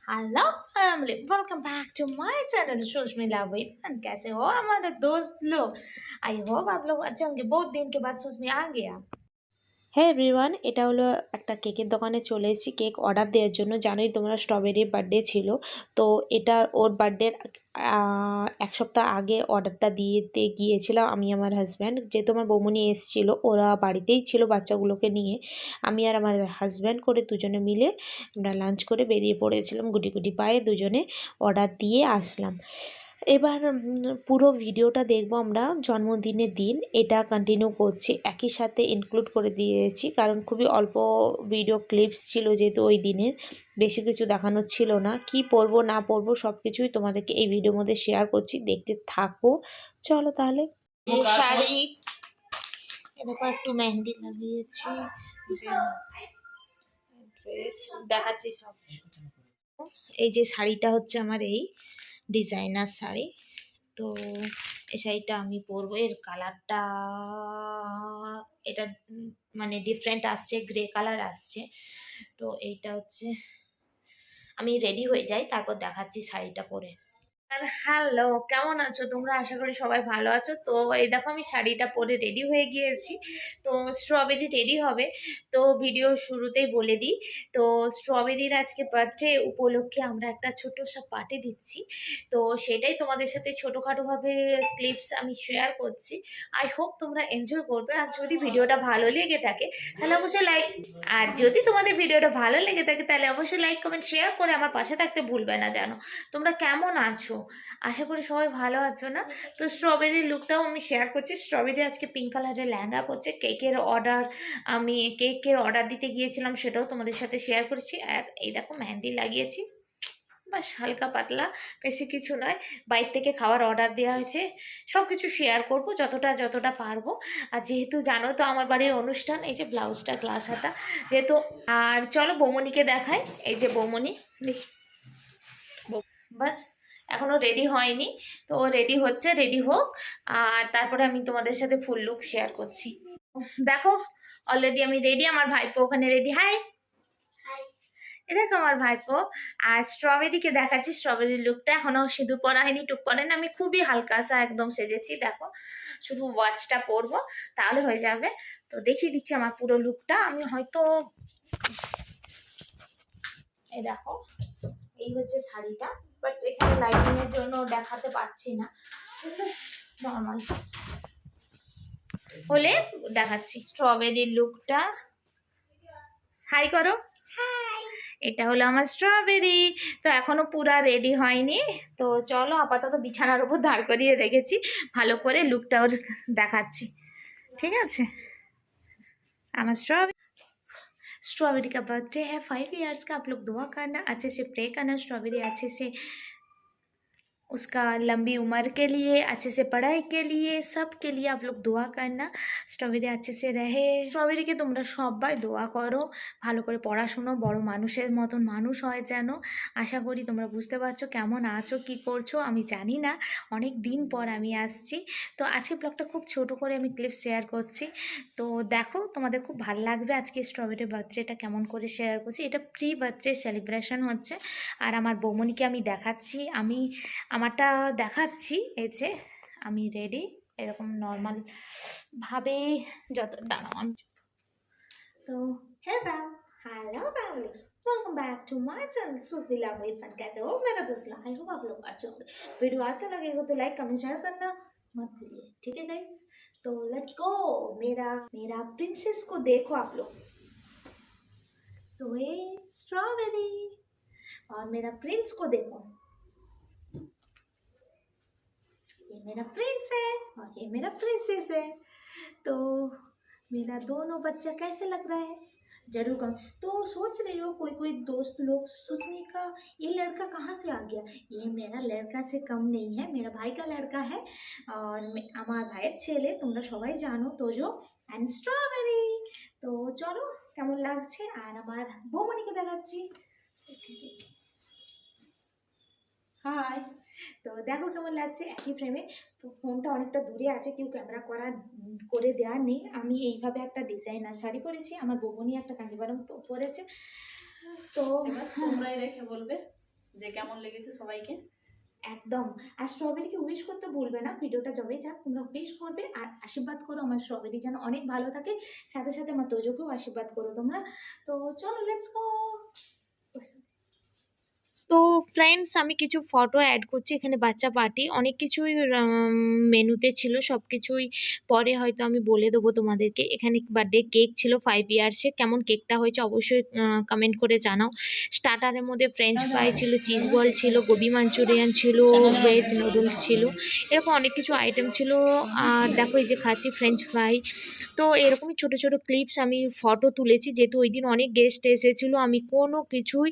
Hello family, welcome back to my channel Sushmila with. कैसे हो हमारे दोस्त लोग? आई होप आप लोग अच्छे होंगे। बहुत दिन के बाद सुष्मि आ गया। হ্যাঁ এভরিওয়ান, এটা হলো একটা কেকের দোকানে চলে এসেছি কেক অর্ডার দেওয়ার জন্য। জানোই তোমরা স্ট্রবেরির বার্থডে ছিল, তো এটা ওর বার্থডের এক সপ্তাহ আগে অর্ডারটা দিতে গিয়েছিলাম আমি আমার হাজব্যান্ড। যেহেতু আমার বৌমনি এসেছিল, ওরা বাড়িতেই ছিল বাচ্চাগুলোকে নিয়ে। আমি আর আমার হাজব্যান্ড করে দুজনে মিলে আমরা লাঞ্চ করে বেরিয়ে পড়েছিলাম, গুটি গুটি পায়ে দুজনে অর্ডার দিয়ে আসলাম। এবার পুরো ভিডিওটা দেখবো আমরা জন্মদিনের দিন, এটা কন্টিনিউ করছি, একই সাথে ইনক্লুড করে দিয়েছি কারণ খুবই অল্প ভিডিও ক্লিপস ছিল, যেহেতু ওই দিনের বেশি কিছু দেখানোর ছিল না। কি পরবো না পরবো সব কিছুই তোমাদেরকে এই ভিডিওর মধ্যে শেয়ার করছি, দেখতে থাকো। চলো তাহলে। এই শাড়ি দেখো, একটু মেহেন্দি লাগিয়েছি, ড্রেস দেখাচ্ছি সব। এই যে শাড়িটা হচ্ছে আমার এই ডিজাইনার শাড়ি, তো এই শাড়িটা আমি পরবো। এর কালারটা এটা মানে ডিফারেন্ট আসছে, গ্রে কালার আসছে। তো এইটা হচ্ছে, আমি রেডি হয়ে যাই তারপর দেখাচ্ছি শাড়িটা পরে। আর হ্যালো, কেমন আছো তোমরা? আশা করি সবাই ভালো আছো। তো এই দেখো আমি শাড়িটা পরে রেডি হয়ে গিয়েছি। তো স্ট্রবেরি রেডি হবে, তো ভিডিও শুরুতেই বলে দিই। তো স্ট্রবেরির আজকে বার্থডে উপলক্ষে আমরা একটা ছোট সব পার্টি দিচ্ছি, তো সেটাই তোমাদের সাথে ছোটোখাটোভাবে ক্লিপস আমি শেয়ার করছি। আই হোপ তোমরা এনজয় করবে। আর যদি ভিডিওটা ভালো লেগে থাকে তাহলে অবশ্যই লাইক, আর যদি তোমাদের ভিডিওটা ভালো লেগে থাকে তাহলে অবশ্যই লাইক কমেন্ট শেয়ার করে আমার পাশে থাকতে ভুলবে না। জানো তোমরা কেমন আছো? আশা করি সবাই ভালো আছো না? তো স্ট্রবেরির লুকটাও আমি শেয়ার করছি। স্ট্রবেরি আজকে পিঙ্ক কালারের লেহেঙ্গা পরছে। আমি কেকের অর্ডার দিতে গিয়েছিলাম, সেটাও তোমাদের সাথে শেয়ার করেছি। আর এই দেখো মেহেন্দি লাগিয়েছি, বাস হালকা পাতলা, বেশি কিছু নয়। বাইরে থেকে খাওয়ার অর্ডার দেওয়া হয়েছে। সব কিছু শেয়ার করব যতটা পারবো। আর যেহেতু জানো তো আমার বাড়ির অনুষ্ঠান, এই যে ব্লাউজটা গ্লাস হাতা যেহেতু। আর চলো বৌমনিকে দেখাই। এই যে বৌমনি, দেখি বাস এখনো রেডি হয়নি, তো রেডি হচ্ছে, রেডি হোক আর তারপরে আমি তোমাদের সাথে ফুল লুক শেয়ার করছি। দেখো অলরেডি আমি রেডি, আমার ভাইপো ওখানে রেডি। হাই, এ দেখো আমার ভাইপো। আর স্ট্রবেরিকে দেখাচ্ছি স্ট্রবেরির লুকটা। এখনো সিঁদুর পরা হয়নি, টুক পরেন। আমি খুবই হালকা সা একদম সেজেছি, দেখো শুধু ওয়াচটা পরবো তাহলে হয়ে যাবে। তো দেখিয়ে দিচ্ছি আমার পুরো লুকটা। আমি হয়তো এই দেখো, এই হচ্ছে শাড়িটা, বাট এখানে লাইটিং এর জন্য দেখাতে পাচ্ছি না, জাস্ট নর্মাল হলে দেখাচ্ছি স্ট্রবেরির লুকটা। হাই করো। হাই, এটা হলো আমার স্ট্রবেরি। তো এখনো পুরা রেডি হয়নি, তো চলো আপাতত বিছানার উপর দাঁড় করিয়ে রেখেছি, ভালো করে লুকটা ওর দেখাচ্ছি। ঠিক আছে, আমার स्ट्रॉबेरी का बर्थडे है, 5 इयर्स का। आप लोग दुआ करना, अच्छे से प्रे करना, स्ट्रॉबेरी अच्छे से उसका लंबी उम्र के लिए, अच्छे से पढ़ाई के लिए, सब के लिए आप लोग दुआ करना, স্ট্রবেরি अच्छे से रहे। স্ট্রবেরিকে তোমরা সবাই দোয়া করো ভালো করে পড়াশুনো, বড় মানুষের মতন মানুষ হয় যেন। আশা করি তোমরা বুঝতে পারছো কেমন আছো, কি করছো আমি জানি না, অনেক দিন পর আমি আসছি। তো আজকে ব্লগটা খুব ছোট করে আমি ক্লিপ শেয়ার করছি, তো দেখো তোমাদের খুব ভালো লাগবে। আজকে স্ট্রবেরির বার্থডেটা কেমন করে শেয়ার করছি, এটা প্রি বার্থডে সেলিব্রেশন হচ্ছে। আর আমার বৌমনিকে আমি দেখাচ্ছি, আমারটা দেখাচ্ছি। এই যে আমি রেডি এরকম নর্মাল ভাবে, যত দাঁড়াও আমি। তো hello family, welcome back to my channel Susmila with fun. कैसे हो मेरा दोस्त लोग? आई होप आप लोग अच्छे होंगे। वीडियो अच्छा लगेगा तो लाइक कमेंट शेयर करना मत भूलिए, ठीक है गाइस? तो लेट्स गो। मेरा मेरा प्रिंसेस को देखो आप लोग, तो ये स्ट्रॉबेरी, और मेरा प्रिंस को देखो, ये मेरा प्रिंस है और ये मेरा प्रिंसेस है। तो मेरा दोनों बच्चा कैसे लग रहा है जरूर कम। तो सोच रही हो कोई कोई दोस्त लोग, सुस्मी का ये लड़का कहाँ से आ गया? ये मेरा लड़का से कम नहीं है, मेरा भाई का लड़का है। और আমার ভাইয়ের ছেলে, তোমরা সবাই জানো তোজো অ্যান্ড স্ট্রবেরি। তো চলো কেমন লাগছে, আর আমার বৌমনিকে দেখাচ্ছি। হাই, তো দেখো কেমন লাগছে একই ফ্রেমে। ফোনটা অনেকটা দূরে আছে, কেউ ক্যামেরা করে দেওয়ার নেই। আমি এইভাবে একটা ডিজাইনার শাড়ি পরেছি, আমার বৌমনি একটা কাঞ্জিভারম পরেছে। তো তোমরাই রেখে বলবে। যে কেমন লেগেছে সবাইকে। একদম। আর স্ট্রবেরিকে উইশ করতে ভুলবে না, ভিডিওটা যবেই যাক তোমরা উইশ করবে আর আশীর্বাদ করো আমার স্ট্রবেরি যেন অনেক ভালো থাকে, সাথে সাথে আমার তোজোকেও আশীর্বাদ করো তোমরা। তো চলো লেটস গো। তো ফ্রেন্ডস আমি কিছু ফটো অ্যাড করছি এখানে, বাচ্চা পার্টি অনেক কিছুই মেনুতে ছিল, সব কিছুই পরে হয়তো আমি বলে দেবো তোমাদেরকে। এখানে বার্থডে কেক ছিল 5 ইয়ার্সে, কেমন কেকটা হয়েছে অবশ্যই কমেন্ট করে জানাও। স্টার্টারের মধ্যে ফ্রেঞ্চ ফ্রাই ছিল, চিজ বল ছিল, গোবি মাঞ্চুরিয়ান ছিল, ভেজ নুডলস ছিল, এরকম অনেক কিছু আইটেম ছিল। আর দেখো এই যে খাচ্ছি ফ্রেঞ্চ ফ্রাই। তো এরকমই ছোট ছোট ক্লিপস আমি ফটো তুলেছি, যেহেতু ওই দিন অনেক গেস্ট এসেছিলো, আমি কোনো কিছুই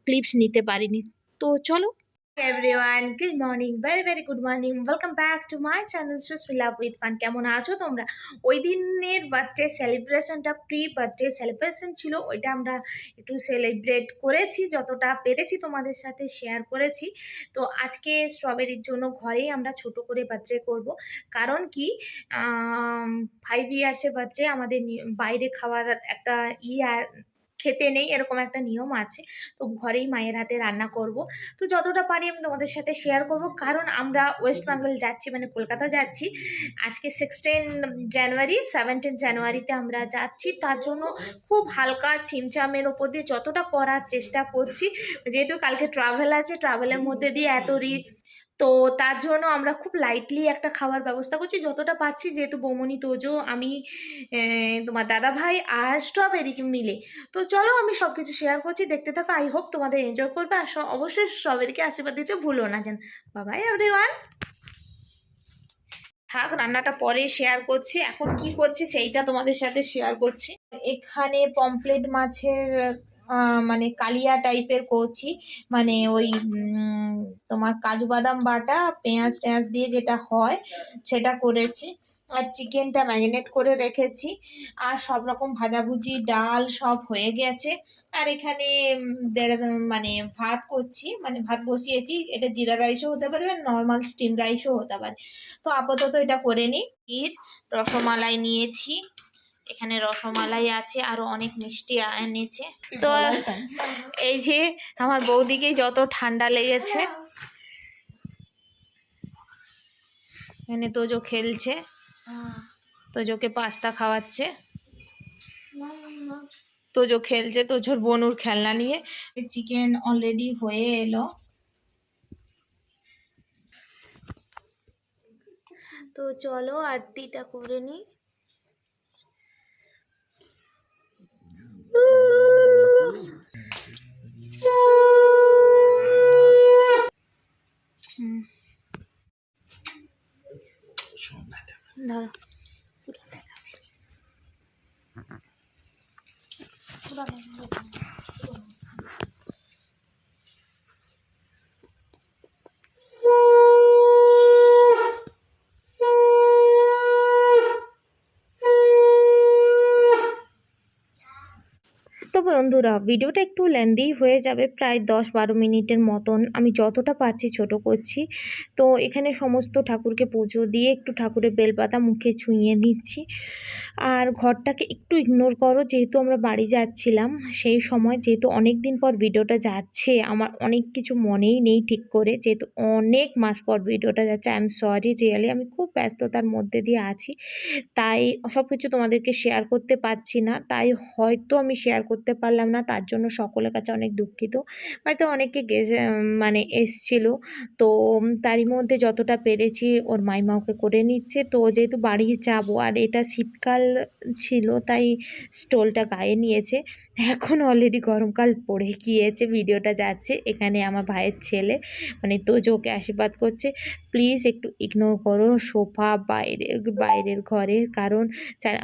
ক্লিপস নিতে পারিনি। তো চলো everyone, good morning, very very good morning, welcome back to my channel Sushree love with fun. কেমন আছো তোমরা? ওই দিনের বার্থডে সেলিব্রেশনটা প্রি বার্থডে সেলিব্রেশন ছিল, ওইটা আমরা একটু সেলিব্রেট করেছি, যতটা পেরেছি তোমাদের সাথে শেয়ার করেছি। তো আজকে স্ট্রবেরির জন্য ঘরেই আমরা ছোট করে বার্থডে করব, কারণ কি 5 ইয়ার্সের বার্থডে আমাদের বাইরে খাওয়ার একটা খেতে নেই, এরকম একটা নিয়ম আছে। তো ঘরেই মায়ের হাতে রান্না করব। তো যতটা পারি আমি তোমাদের সাথে শেয়ার করব, কারণ আমরা ওয়েস্ট বেঙ্গল যাচ্ছি, মানে কলকাতা যাচ্ছি আজকে 16 জানুয়ারি, 17 জানুয়ারিতে আমরা যাচ্ছি। তার জন্য খুব হালকা ছিমছামের ওপর দিয়ে যতটা করার চেষ্টা করছি, যেহেতু কালকে ট্রাভেল আছে, ট্রাভেলের মধ্যে দিয়ে তো তার জন্য আমরা খুব লাইটলি একটা খাওয়ার ব্যবস্থা করছি যতটা পাচ্ছি, যেহেতু বৌমনি, তোজো, আমি, তোমার দাদা ভাই আর স্ট্রবেরি মিলে। তো চলো আমি সব কিছু শেয়ার করছি, দেখতে থাকো, আই হোপ তোমাদের এনজয় করবে। আর অবশ্যই স্ট্রবেরিকে আশীর্বাদ দিতে ভুলো না যেন। বাবাই এভরিওয়ান, থাক রান্নাটা পরে শেয়ার করছি, এখন কি করছি সেইটা তোমাদের সাথে শেয়ার করছি। এখানে পমপ্লেট মাছের মানে কালিয়া টাইপের করছি, মানে ওই তোমার কাজু বাদাম বাটা পেঁয়াজ টেঁয়াজ দিয়ে যেটা হয় সেটা করেছি। আর চিকেনটা ম্যারিনেট করে রেখেছি, আর সব রকম ভাজাভুজি ডাল সব হয়ে গেছে। আর এখানে মানে ভাত করছি, মানে ভাত বসিয়েছি, এটা জিরা রাইসও হতে পারে, নর্মাল স্টিম রাইসও হতে পারে। তো আপাতত এটা করে নিই। রসমালাই নিয়েছি, এখানে রসমালাই আছে, আরো অনেক মিষ্টি এনেছে। তো এই যে আমার বৌদিকে যত ঠান্ডা লেগেছে, এখানে তোজো খেলছে, তোজোকে পাস্তা খাওয়াচ্ছে, তোজো খেলছে তোজোর বনুর খেলনা নিয়ে। চিকেন অলরেডি হয়ে এলো, তো চলো আরতিটা করে নিই। ধরো তো বন্ধুরা ভিডিওটা একটু লেন্দি হয়ে যাবে, প্রায় 10-12 মিনিটের মতন, আমি যতটা পাচ্ছি ছোট করছি। তো এখানে সমস্ত ঠাকুরকে পুজো দিয়ে একটু ঠাকুরের বেলপাতা মুখে ছুঁয়ে নিচ্ছি। আর ঘরটাকে একটু ইগনোর করো, যেহেতু আমরা বাড়ি যাচ্ছিলাম সেই সময়, যেহেতু অনেক দিন পর ভিডিওটা যাচ্ছে, আমার অনেক কিছু মনেই নেই ঠিক করে, যেহেতু অনেক মাস পর ভিডিওটা যাচ্ছে। আই এম সরি রিয়েলি, আমি খুব ব্যস্ততার মধ্যে দিয়ে আছি, তাই সব কিছু তোমাদেরকে শেয়ার করতে পারছি না, তাই হয়তো আমি শেয়ার করতে পারলাম না, তার জন্য সকলের কাছে অনেক দুঃখিত। হয়তো অনেকে মানে এসছিল, তো তারই মধ্যে যতটা পেরেছি ওর মাইমা ওকে করে নিচ্ছে। তো যেহেতু বাড়ি যাব, আর এটা শীতকাল ছিল তাই স্টোলটা গায়ে নিয়েছে, এখন অলরেডি গরমকাল পড়ে গিয়েছে, ভিডিওটা যাচ্ছে। এখানে আমার ভাইয়ের ছেলে মানে তোজোকে আশীর্বাদ করছে। প্লিজ একটু ইগনোর করো, সোফা বাইরের ঘরে, কারণ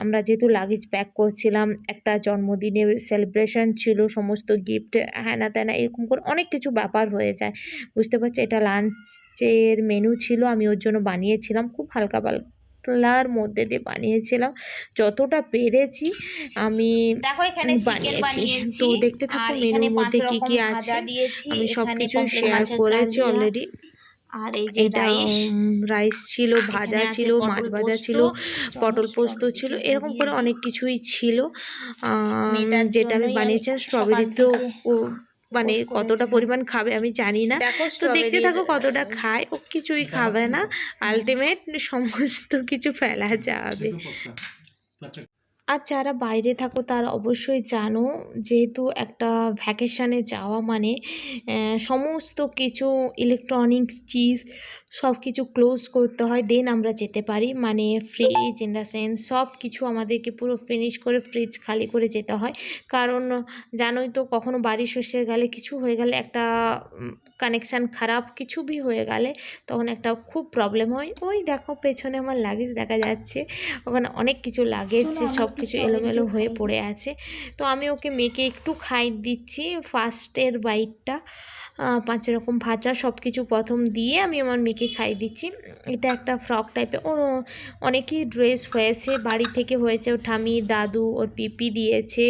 আমরা যেহেতু লাগেজ প্যাক করছিলাম, একটা জন্মদিনের সেলিব্রেশন ছিল, সমস্ত গিফট হ্যানা ত্যানা এরকম করে অনেক কিছু ব্যাপার হয়ে যায়, বুঝতে পারছি। এটা লাঞ্চের মেনু ছিল, আমি ওর জন্য বানিয়েছিলাম, খুব হালকা পাতলার মধ্যে দিয়ে বানিয়েছিলাম, যতটা পেরেছি আমি দেখো এখানে বানিয়েছি। তো দেখতে থাকো মেনুর মধ্যে কি কি আছে, আমি সব কিছু শেয়ার করেছি অলরেডি। আর এই যে রাইস ছিল, ভাজা ছিল, মাছ ভাজা ছিল, পটল পোস্ত ছিল, এরকম করে অনেক কিছুই ছিল যেটা আমি বানিয়েছি। স্ট্রবেরি তো মানে উপোস কতটা করেছিলাম। পরিমাণ খাবে আমি জানি না। দেখো তো দেখতে স্ট্রবেরির থাকো কতটা খায়, ও কিছুই খাবে না, আলটিমেট সমস্ত কিছু ফেলা যাবে। আর যারা বাইরে থাকো তারা অবশ্যই জানো, যেহেতু একটা ভ্যাকেশানে যাওয়া মানে সমস্ত কিছু ইলেকট্রনিক্স চিজ সব কিছু ক্লোজ করতে হয়, দেন আমরা যেতে পারি। মানে ফ্রিজ ইন দ্য সেন্স সব কিছু আমাদেরকে পুরো ফিনিশ করে ফ্রিজ খালি করে যেতে হয়। কারণ জানোই তো, কখনো বাড়ি শেষে গেলে কিছু হয়ে গেলে, একটা কানেকশান খারাপ কিছু ভি হয়ে গেলে তখন একটা খুব প্রবলেম হয়। ওই দেখো পেছনে আমার লাগেজ দেখা যাচ্ছে, ওখানে অনেক কিছু লাগেজ সব কিছু এলোমেলো হয়ে পড়ে আছে। তো আমি ওকে মেয়েকে একটু খাই দিচ্ছি ফার্স্টের বাইটটা, 5 রকম ভাজা সব কিছু প্রথম দিয়ে আমি আমার মেয়েকে খাই দিচ্ছি। এটা একটা ফ্রক টাইপের, ওর অনেকই ড্রেস হয়েছে, বাড়ি থেকে হয়েছে, ওর ঠামি দাদু ওর পিপি দিয়েছে,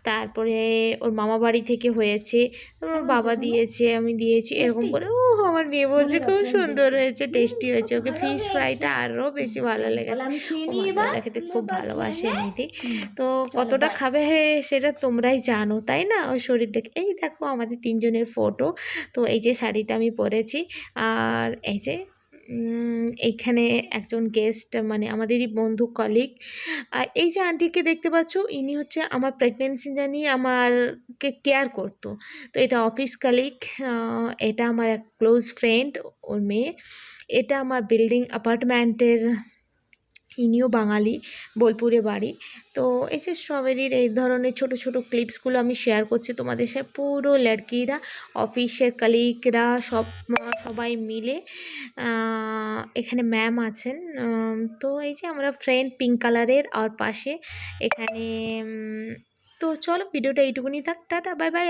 তারপরে ওর মামা বাড়ি থেকে হয়েছে, ওর বাবা দিয়েছে, আমি দিয়েছি, এরকম করে। ও আমার মেয়ে বলছে খুব সুন্দর হয়েছে, টেস্টি হয়েছে, ওকে ফিশ ফ্রাইটা আরও বেশি ভালো লেগেছে, ও মাছ ভাজা খেতে খুব ভালোবাসে এমনিতেই। তো কতটা খাবে সেটা তোমরাই জানো তাই না, ওর শরীর দেখে। এই দেখো আমাদের 3 জনের ফটো। তো এই যে শাড়িটা আমি পরেছি, আর এই যে এইখানে একজন গেস্ট মানে আমাদেরই বন্ধু কলিগ, আর এই যে আন্টিকে দেখতে পাচ্ছ, ইনি হচ্ছে আমার প্রেগনেন্সি জানি আমারকে কেয়ার করতো। তো এটা অফিস কলিগ, এটা আমার এক ক্লোজ ফ্রেন্ড, ওর মেয়ে। এটা আমার বিল্ডিং অ্যাপার্টমেন্টের, ইনিও বাঙালি, বোলপুরে বাড়ি। তো এই যে স্ট্রবেরির এই ধরনের ছোট ছোট ক্লিপসগুলো আমি শেয়ার করছি তোমাদের সাথে, পুরো লড়কিরা, অফিসের কলিগরা সবাই মিলে। এখানে ম্যাম আছেন। তো এই যে আমরা ফ্রেন্ড পিঙ্ক কালারের, আর পাশে এখানে তো চলো ভিডিওটা এইটুকুনি থাক, টাটা বাই বাই।